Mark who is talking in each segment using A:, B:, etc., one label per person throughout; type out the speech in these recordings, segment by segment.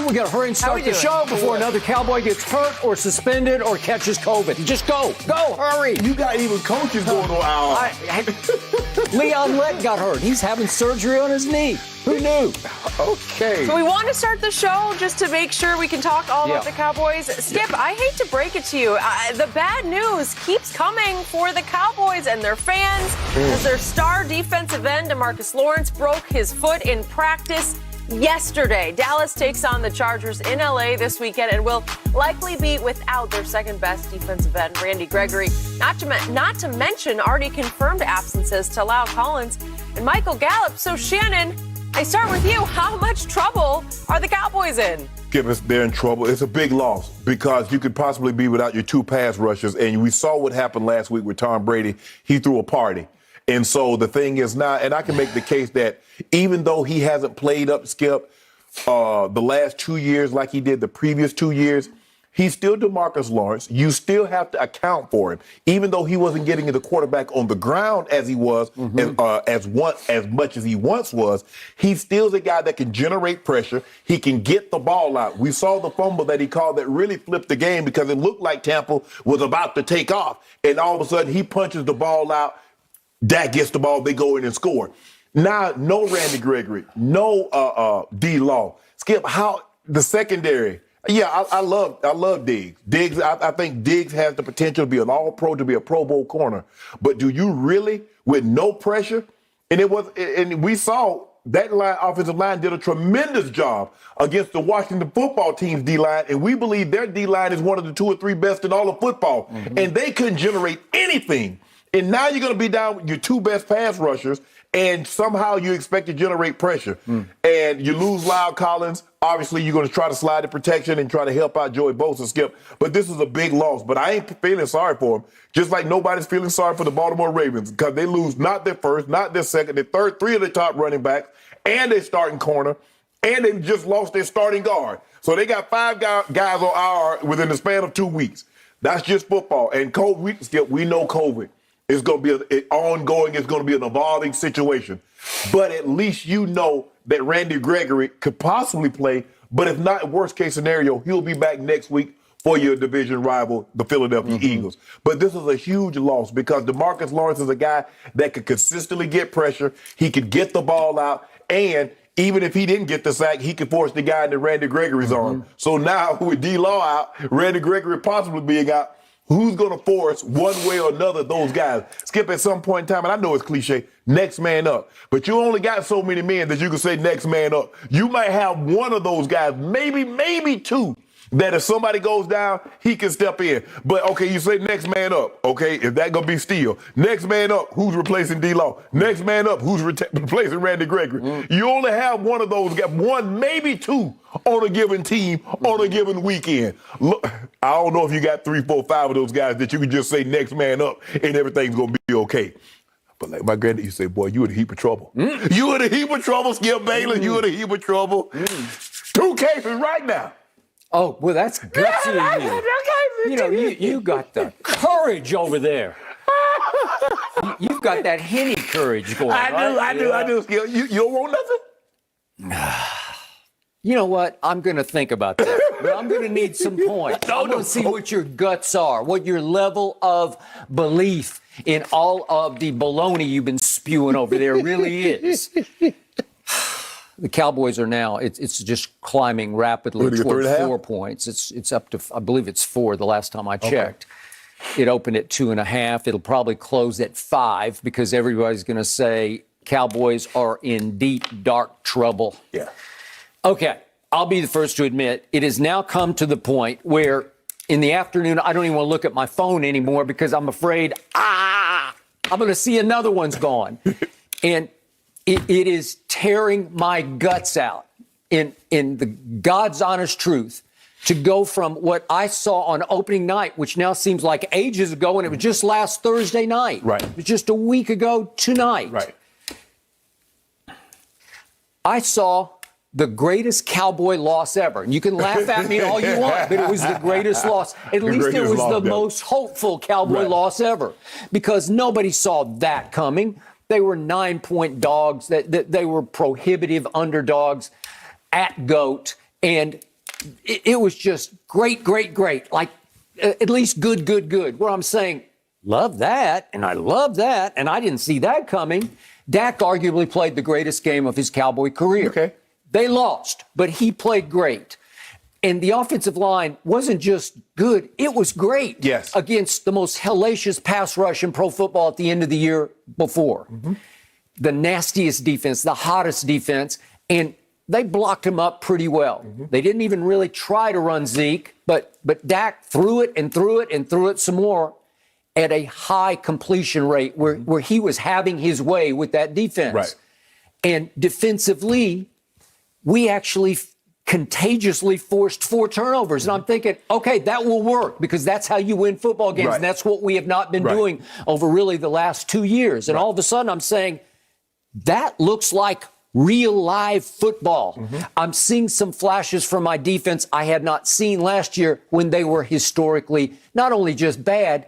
A: we got to hurry and start the show before another Cowboy gets hurt or suspended or catches COVID. Just go, hurry.
B: You got even coaches going on our.
A: Leon Lett got hurt. He's having surgery on his knee. Who knew?
B: Okay.
C: So we want to start the show just to make sure we can talk all about the Cowboys. Skip, I hate to break it to you. The bad news keeps coming for the Cowboys and their fans as their star defensive end, DeMarcus Lawrence, broke his foot in practice yesterday. Dallas takes on the Chargers in LA this weekend and will likely be without their second best defensive end, Randy Gregory. Not to mention already confirmed absences to La'el Collins and Michael Gallup. So Shannon, I start with you. How much trouble are the Cowboys in?
B: They're in trouble. It's a big loss because you could possibly be without your two pass rushers. And we saw what happened last week with Tom Brady. He threw a party. And so the thing is now, and I can make the case that even though he hasn't played up, Skip, the last 2 years like he did the previous 2 years, he's still DeMarcus Lawrence. You still have to account for him. Even though he wasn't getting the quarterback on the ground as he was, as much as he once was, he still's a guy that can generate pressure. He can get the ball out. We saw the fumble that he called that really flipped the game because it looked like Tampa was about to take off. And all of a sudden, he punches the ball out. Dak gets the ball, they go in and score. Now, no Randy Gregory, no D-Law. Skip, how the secondary? Yeah, I love Diggs. Diggs, I think Diggs has the potential to be an all-pro, to be a Pro Bowl corner. But do you really, with no pressure? And we saw that offensive line did a tremendous job against the Washington football team's D-line, and we believe their D-line is one of the 2 or 3 best in all of football. And they couldn't generate anything. And now you're going to be down with your 2 best pass rushers, and somehow you expect to generate pressure. And you lose La'el Collins. Obviously, you're going to try to slide the protection and try to help out Joey Bosa, Skip. But this is a big loss. But I ain't feeling sorry for him, just like nobody's feeling sorry for the Baltimore Ravens because they lose not their first, not their second, their third, 3 of their top running backs, and their starting corner, and they just lost their starting guard. So they got 5 guys on IR within the span of 2 weeks. That's just football. And COVID, Skip, we know COVID. It's going to be ongoing. It's going to be an evolving situation. But at least you know that Randy Gregory could possibly play. But if not, worst case scenario, he'll be back next week for your division rival, the Philadelphia Eagles. But this is a huge loss because DeMarcus Lawrence is a guy that could consistently get pressure. He could get the ball out. And even if he didn't get the sack, he could force the guy into Randy Gregory's arm. So now with D-Law out, Randy Gregory possibly being out, who's going to force one way or another those guys? Skip, at some point in time, and I know it's cliche, next man up. But you only got so many men that you can say next man up. You might have one of those guys, maybe 2, that if somebody goes down, he can step in. But, okay, you say next man up. Okay, is that going to be Steele? Next man up, who's replacing D-Law? Next man up, who's replacing Randy Gregory? You only have one of those guys, 1, maybe 2 on a given team on a given weekend. Look, I don't know if you got 3, 4, 5 of those guys that you can just say next man up and everything's going to be okay. But like my granddad used to say, boy, you in a heap of trouble. You in a heap of trouble, Skip Bayless. You in a heap of trouble. 2 cases right now.
A: Oh, well, that's gutsy of you. You know, you got the courage over there. You've got that Henny courage going.
B: I do. Skip. You don't want nothing?
A: You know what? I'm going to think about that. But I'm going to need some points. I want to see what your guts are, what your level of belief in all of the baloney you've been spewing over there really is. The Cowboys are now, it's just climbing rapidly toward 4 points. It's up to, I believe it's 4 the last time I checked. Okay. It opened at 2.5. It'll probably close at 5 because everybody's going to say Cowboys are in deep, dark trouble.
B: Yeah.
A: Okay, I'll be the first to admit it has now come to the point where in the afternoon I don't even want to look at my phone anymore because I'm afraid, I'm going to see another one's gone. And it is tearing my guts out in the God's honest truth to go from what I saw on opening night, which now seems like ages ago, and it was just last Thursday night.
B: Right.
A: It was just a week ago tonight.
B: Right.
A: I saw the greatest Cowboy loss ever. And you can laugh at me all you want, but it was the greatest loss. At least it was the most hopeful Cowboy loss ever because nobody saw that coming. They were 9-point dogs. They were prohibitive underdogs at GOAT. And it was just great, great, great. Like at least good, good, good. Where I'm saying, love that, and I love that, and I didn't see that coming. Dak arguably played the greatest game of his Cowboy career.
B: Okay.
A: They lost, but he played great. And the offensive line wasn't just good, it was great.
B: Yes.
A: Against the most hellacious pass rush in pro football at the end of the year before. The nastiest defense, the hottest defense, and they blocked him up pretty well. They didn't even really try to run Zeke, but Dak threw it and threw it and threw it some more at a high completion rate where he was having his way with that defense.
B: Right.
A: And defensively, we actually contagiously forced 4 turnovers. And I'm thinking, okay, that will work because that's how you win football games.
B: Right.
A: And that's what we have not been doing over really the last 2 years. And all of a sudden I'm saying, that looks like real live football. I'm seeing some flashes from my defense I had not seen last year when they were historically not only just bad,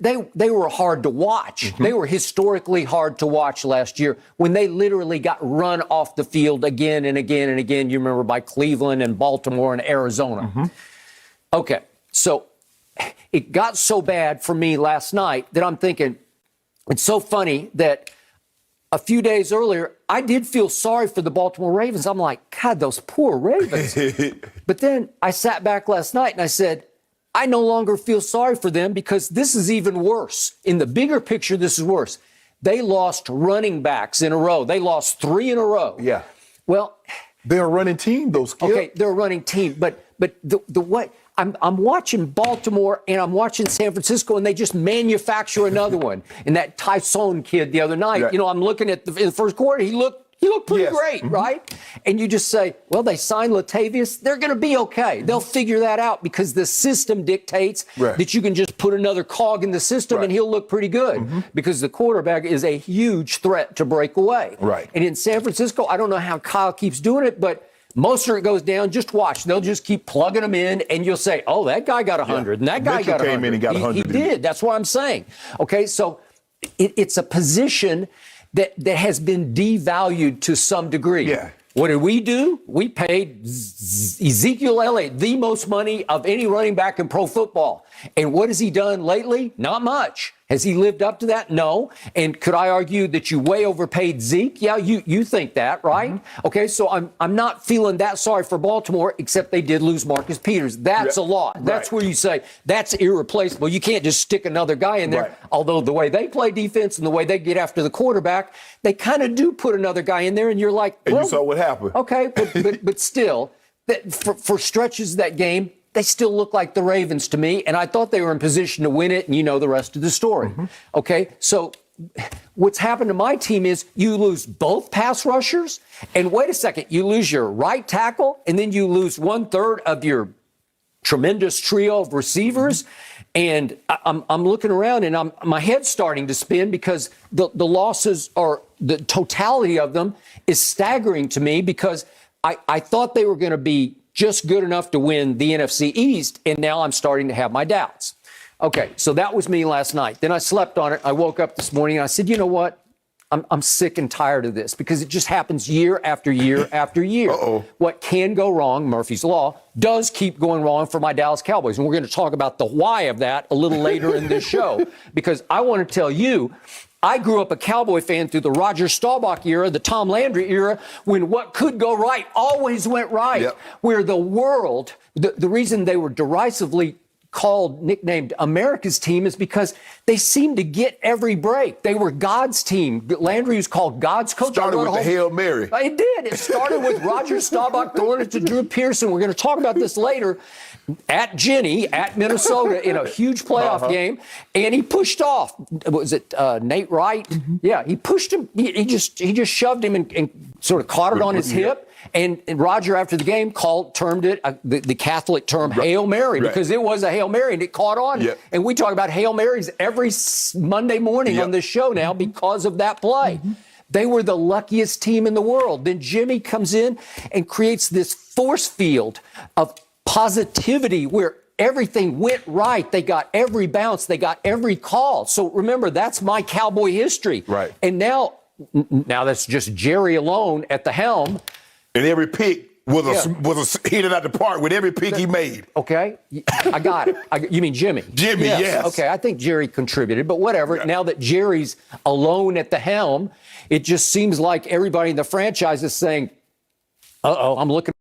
A: they were hard to watch. They were historically hard to watch last year when they literally got run off the field again and again and again. You remember by Cleveland and Baltimore and Arizona. Okay, so it got so bad for me last night that I'm thinking, it's so funny that a few days earlier, I did feel sorry for the Baltimore Ravens. I'm like, God, those poor Ravens. But then I sat back last night and I said, I no longer feel sorry for them because this is even worse. In the bigger picture, this is worse. They lost running backs in a row. They lost 3 in a row.
B: Yeah.
A: Well,
B: they're a running team, those kids.
A: okay, they're a running team, but the way I'm watching Baltimore and I'm watching San Francisco, and they just manufacture another one. And that Tyson kid the other night,
B: Right.
A: you know, I'm looking at in the first quarter, he looked pretty great, right? And you just say, well, they signed Latavius. They're going to be okay. They'll figure that out because the system dictates that you can just put another cog in the system and he'll look pretty good because the quarterback is a huge threat to break away.
B: Right.
A: And in San Francisco, I don't know how Kyle keeps doing it, but Mostert goes down, just watch. They'll just keep plugging them in, and you'll say, oh, that guy got 100, and that guy
B: Mitchell
A: got 100.
B: came in and got 100.
A: He did. That's what I'm saying. Okay, so it's a position that has been devalued to some degree.
B: Yeah.
A: What did we do? We paid Ezekiel Elliott the most money of any running back in pro football. And what has he done lately? Not much. Has he lived up to that? No. And could I argue that you way overpaid Zeke? Yeah, you think that, right? Okay, so I'm not feeling that sorry for Baltimore, except they did lose Marcus Peters. That's a lot. That's where you say that's irreplaceable. You can't just stick another guy in there.
B: Right.
A: Although the way they play defense and the way they get after the quarterback, they kind of do put another guy in there, and you're like,
B: And
A: well,
B: you saw what happened.
A: okay, but still, for stretches of that game, they still look like the Ravens to me, and I thought they were in position to win it, and you know the rest of the story. Okay, so what's happened to my team is you lose both pass rushers, and wait a second, you lose your right tackle, and then you lose 1/3 of your tremendous trio of receivers. And I'm looking around, and my head's starting to spin because the losses are, the totality of them is staggering to me because I thought they were going to be just good enough to win the NFC East, and now I'm starting to have my doubts. Okay, so that was me last night. Then I slept on it. I woke up this morning, and I said, you know what? I'm sick and tired of this because it just happens year after year after year. What can go wrong, Murphy's Law, does keep going wrong for my Dallas Cowboys. And we're going to talk about the why of that a little later in this show because I want to tell you, I grew up a Cowboy fan through the Roger Staubach era, the Tom Landry era, when what could go right always went right. Where the world, the reason they were derisively nicknamed America's team is because they seemed to get every break. They were God's team. Landry was called God's coach.
B: Started with the Hail Mary.
A: It did. It started with Roger Staubach throwing it to Drew Pearson. We're going to talk about this later. At Minnesota in a huge playoff game, and he pushed off. Was it Nate Wright? Yeah, he pushed him. He just shoved him and sort of caught it on his hip. And Roger, after the game, termed it the Catholic term Hail Mary because it was a Hail Mary and it caught on. And we talk about Hail Marys every Monday morning on this show now because of that play. They were the luckiest team in the world. Then Jimmy comes in and creates this force field of positivity where everything went right. They got every bounce. They got every call. So remember, that's my Cowboy history. And now that's just Jerry alone at the helm.
B: And every pick was hit it out the park with every pick he made.
A: Okay, I got it. You mean Jimmy?
B: Jimmy, yes.
A: Okay, I think Jerry contributed, but whatever. Yeah. Now that Jerry's alone at the helm, it just seems like everybody in the franchise is saying, I'm looking